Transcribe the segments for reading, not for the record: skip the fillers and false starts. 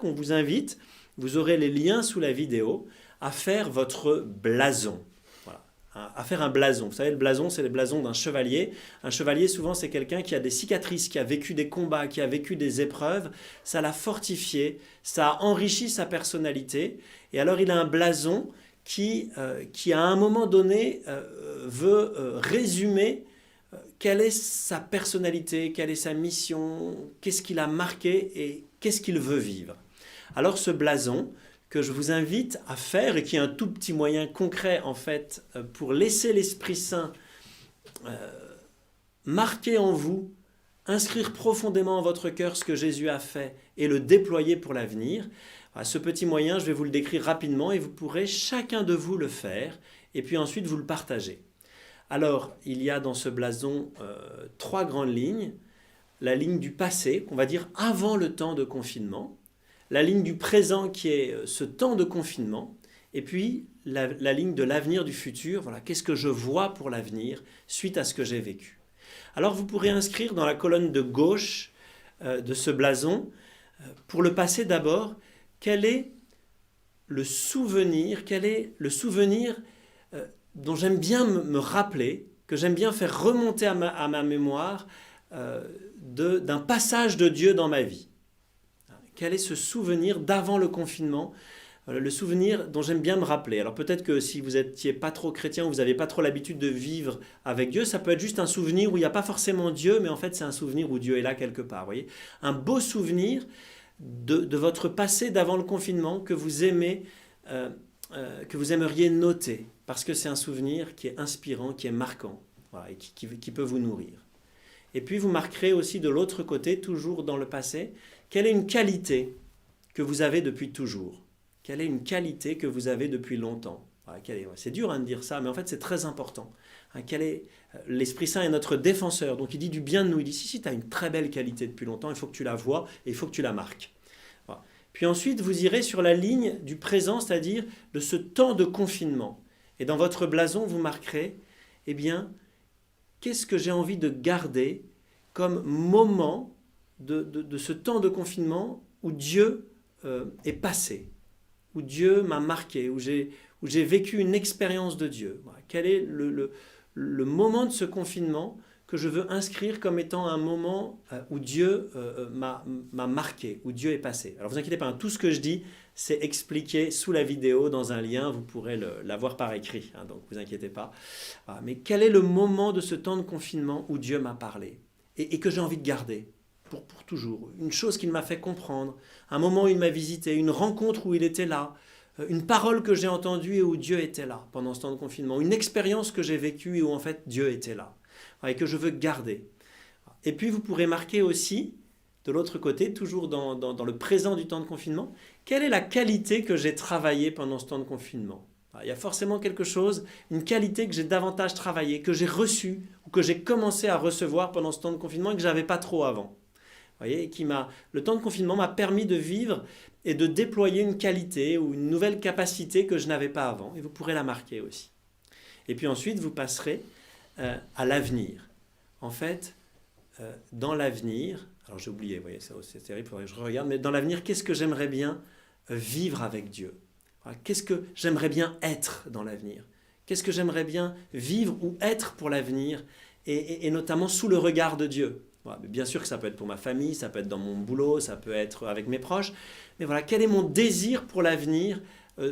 On vous invite, vous aurez les liens sous la vidéo, à faire votre blason. Voilà. À faire un blason. Vous savez, le blason, c'est le blason d'un chevalier. Un chevalier, souvent, c'est quelqu'un qui a des cicatrices, qui a vécu des combats, qui a vécu des épreuves. Ça l'a fortifié, ça a enrichi sa personnalité. Et alors, il a un blason qui à un moment donné, veut résumer quelle est sa personnalité, quelle est sa mission, qu'est-ce qu'il a marqué et qu'est-ce qu'il veut vivre. Alors ce blason que je vous invite à faire et qui est un tout petit moyen concret en fait pour laisser l'Esprit Saint marquer en vous, inscrire profondément en votre cœur ce que Jésus a fait et le déployer pour l'avenir. Ce petit moyen, je vais vous le décrire rapidement et vous pourrez chacun de vous le faire et puis ensuite vous le partager. Alors, il y a dans ce blason 3 grandes lignes. La ligne du passé, qu'on va dire avant le temps de confinement, la ligne du présent qui est ce temps de confinement, et puis la ligne de l'avenir du futur, voilà, qu'est-ce que je vois pour l'avenir suite à ce que j'ai vécu. Alors vous pourrez inscrire dans la colonne de gauche de ce blason, pour le passé d'abord, quel est le souvenir dont j'aime bien me rappeler, que j'aime bien faire remonter à ma mémoire, d'un passage de Dieu dans ma vie. Quel est ce souvenir d'avant le confinement, le souvenir dont j'aime bien me rappeler. Alors peut-être que si vous n'étiez pas trop chrétien ou vous n'avez pas trop l'habitude de vivre avec Dieu, ça peut être juste un souvenir où il n'y a pas forcément Dieu, mais en fait c'est un souvenir où Dieu est là quelque part. Voyez, un beau souvenir de votre passé d'avant le confinement que vous aimez, que vous aimeriez noter, parce que c'est un souvenir qui est inspirant, qui est marquant, voilà, et qui peut vous nourrir. Et puis vous marquerez aussi de l'autre côté, toujours dans le passé, quelle est une qualité que vous avez depuis toujours? Quelle est une qualité que vous avez depuis longtemps? Voilà, c'est dur de dire ça, mais en fait c'est très important. L'Esprit Saint est notre défenseur, donc il dit du bien de nous. Il dit si tu as une très belle qualité depuis longtemps, il faut que tu la vois et il faut que tu la marques. Voilà. Puis ensuite vous irez sur la ligne du présent, c'est-à-dire de ce temps de confinement. Et dans votre blason, vous marquerez, eh bien, qu'est-ce que j'ai envie de garder comme moment de ce temps de confinement où Dieu est passé, où Dieu m'a marqué, où j'ai vécu une expérience de Dieu. Voilà. Quel est le moment de ce confinement que je veux inscrire comme étant un moment où Dieu m'a marqué, où Dieu est passé. Alors vous inquiétez pas, tout ce que je dis, c'est expliqué sous la vidéo dans un lien, vous pourrez l'avoir par écrit, donc vous inquiétez pas. Voilà. Mais quel est le moment de ce temps de confinement où Dieu m'a parlé et que j'ai envie de garder pour toujours? Une chose qu'il m'a fait comprendre, un moment où il m'a visité, une rencontre où il était là, une parole que j'ai entendue et où Dieu était là pendant ce temps de confinement, une expérience que j'ai vécue et où en fait Dieu était là, et que je veux garder. Et puis vous pourrez marquer aussi, de l'autre côté, toujours dans le présent du temps de confinement, quelle est la qualité que j'ai travaillée pendant ce temps de confinement. Il y a forcément quelque chose, une qualité que j'ai davantage travaillée, que j'ai reçue ou que j'ai commencé à recevoir pendant ce temps de confinement et que je n'avais pas trop avant. Vous voyez, le temps de confinement m'a permis de vivre et de déployer une qualité ou une nouvelle capacité que je n'avais pas avant. Et vous pourrez la marquer aussi. Et puis ensuite, vous passerez à l'avenir. En fait, dans l'avenir, alors j'ai oublié, vous voyez, c'est terrible, il faudrait que je regarde, mais dans l'avenir, qu'est-ce que j'aimerais bien vivre avec Dieu? Voilà, qu'est-ce que j'aimerais bien être dans l'avenir? Qu'est-ce que j'aimerais bien vivre ou être pour l'avenir et notamment sous le regard de Dieu? Voilà, bien sûr que ça peut être pour ma famille, ça peut être dans mon boulot, ça peut être avec mes proches, mais voilà, quel est mon désir pour l'avenir,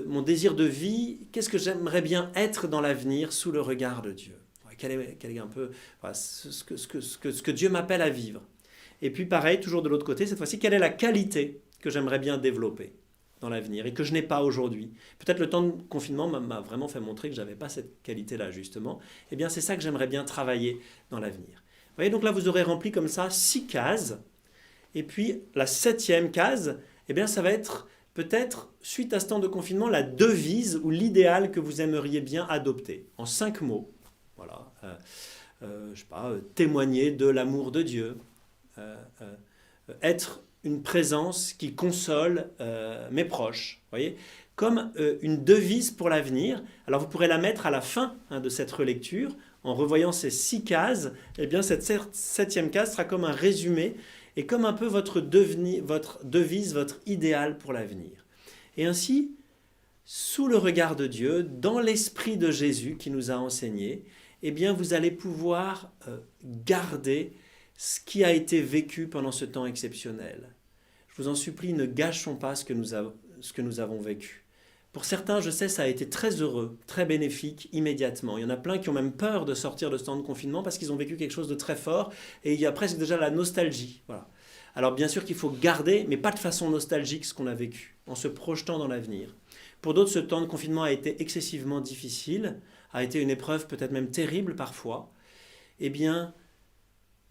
mon désir de vie? Qu'est-ce que j'aimerais bien être dans l'avenir sous le regard de Dieu? Quel est un peu voilà, ce que Dieu m'appelle à vivre. Et puis pareil, toujours de l'autre côté, cette fois-ci, quelle est la qualité que j'aimerais bien développer dans l'avenir et que je n'ai pas aujourd'hui? Peut-être le temps de confinement m'a vraiment fait montrer que je n'avais pas cette qualité-là, justement. Eh bien, c'est ça que j'aimerais bien travailler dans l'avenir. Vous voyez, donc là, vous aurez rempli comme ça 6 cases. Et puis, la 7e case, eh bien, ça va être peut-être, suite à ce temps de confinement, la devise ou l'idéal que vous aimeriez bien adopter. En 5 mots. Voilà, je sais pas, témoigner de l'amour de Dieu, être une présence qui console mes proches, voyez, comme une devise pour l'avenir. Alors vous pourrez la mettre à la fin de cette relecture, en revoyant ces 6 cases, eh bien cette 7e case sera comme un résumé est comme un peu votre devise, votre idéal pour l'avenir. Et ainsi, sous le regard de Dieu, dans l'esprit de Jésus qui nous a enseigné, eh bien vous allez pouvoir garder ce qui a été vécu pendant ce temps exceptionnel. Je vous en supplie, ne gâchons pas ce que nous avons vécu. Pour certains, je sais, ça a été très heureux, très bénéfique, immédiatement. Il y en a plein qui ont même peur de sortir de ce temps de confinement parce qu'ils ont vécu quelque chose de très fort et il y a presque déjà la nostalgie. Voilà. Alors bien sûr qu'il faut garder, mais pas de façon nostalgique, ce qu'on a vécu, en se projetant dans l'avenir. Pour d'autres, ce temps de confinement a été excessivement difficile, a été une épreuve peut-être même terrible parfois. Eh bien,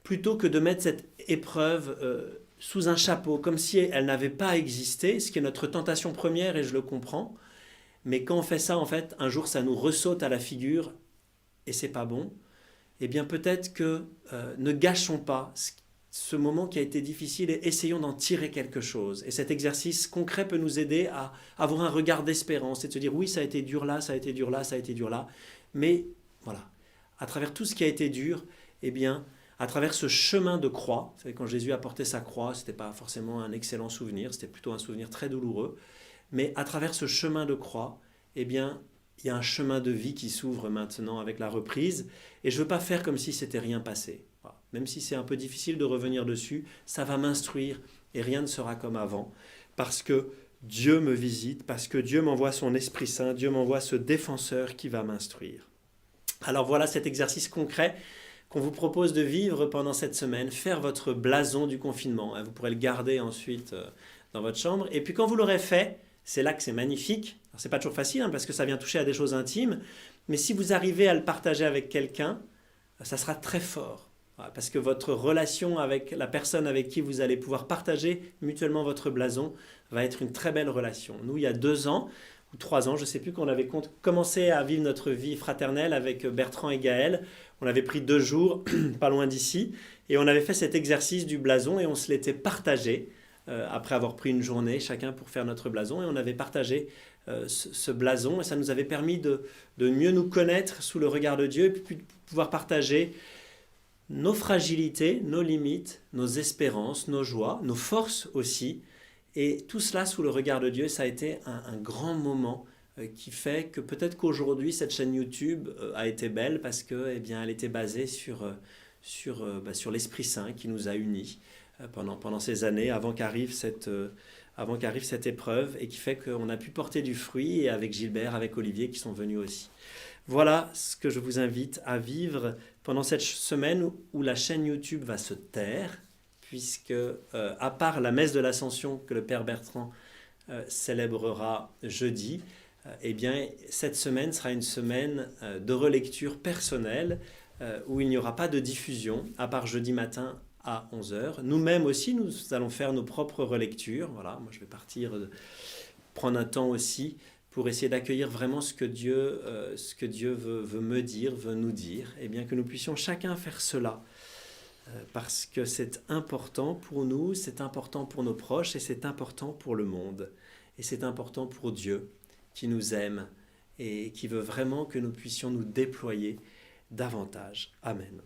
plutôt que de mettre cette épreuve sous un chapeau, comme si elle n'avait pas existé, ce qui est notre tentation première et je le comprends, mais quand on fait ça, en fait, un jour ça nous ressaute à la figure et c'est pas bon, eh bien peut-être que ne gâchons pas ce moment qui a été difficile et essayons d'en tirer quelque chose. Et cet exercice concret peut nous aider à avoir un regard d'espérance et de se dire oui, ça a été dur là, ça a été dur là, ça a été dur là, mais voilà, à travers tout ce qui a été dur, eh bien, à travers ce chemin de croix, vous savez, quand Jésus a porté sa croix, ce n'était pas forcément un excellent souvenir, c'était plutôt un souvenir très douloureux, mais à travers ce chemin de croix, eh bien, il y a un chemin de vie qui s'ouvre maintenant avec la reprise, et je ne veux pas faire comme si c'était rien passé. Voilà. Même si c'est un peu difficile de revenir dessus, ça va m'instruire, et rien ne sera comme avant, parce que Dieu me visite, parce que Dieu m'envoie son Esprit Saint, Dieu m'envoie ce défenseur qui va m'instruire. Alors voilà cet exercice concret qu'on vous propose de vivre pendant cette semaine, faire votre blason du confinement. Vous pourrez le garder ensuite dans votre chambre. Et puis quand vous l'aurez fait, c'est là que c'est magnifique. Alors, c'est pas toujours facile parce que ça vient toucher à des choses intimes, mais si vous arrivez à le partager avec quelqu'un, ça sera très fort. Voilà, parce que votre relation avec la personne avec qui vous allez pouvoir partager mutuellement votre blason va être une très belle relation. Nous, il y a 2 ans, ou 3 ans, je ne sais plus, quand on avait commencé à vivre notre vie fraternelle avec Bertrand et Gaël. On avait pris 2 jours, pas loin d'ici, et on avait fait cet exercice du blason et on se l'était partagé après avoir pris une journée chacun pour faire notre blason. Et on avait partagé ce blason et ça nous avait permis de mieux nous connaître sous le regard de Dieu et puis de pouvoir partager nos fragilités, nos limites, nos espérances, nos joies, nos forces aussi. Et tout cela sous le regard de Dieu, ça a été un grand moment qui fait que peut-être qu'aujourd'hui, cette chaîne YouTube a été belle parce que, eh bien, elle était basée sur l'Esprit Saint qui nous a unis pendant ces années avant qu'arrive cette épreuve et qui fait qu'on a pu porter du fruit et avec Gilbert, avec Olivier qui sont venus aussi. Voilà ce que je vous invite à vivre pendant cette semaine où la chaîne YouTube va se taire, puisque à part la messe de l'Ascension que le Père Bertrand célébrera jeudi, eh bien, cette semaine sera une semaine de relecture personnelle où il n'y aura pas de diffusion, à part jeudi matin à 11h. Nous-mêmes aussi, nous allons faire nos propres relectures. Voilà, moi je vais partir prendre un temps aussi pour essayer d'accueillir vraiment ce que Dieu veut me dire, veut nous dire, et bien que nous puissions chacun faire cela, parce que c'est important pour nous, c'est important pour nos proches, et c'est important pour le monde, et c'est important pour Dieu, qui nous aime, et qui veut vraiment que nous puissions nous déployer davantage. Amen.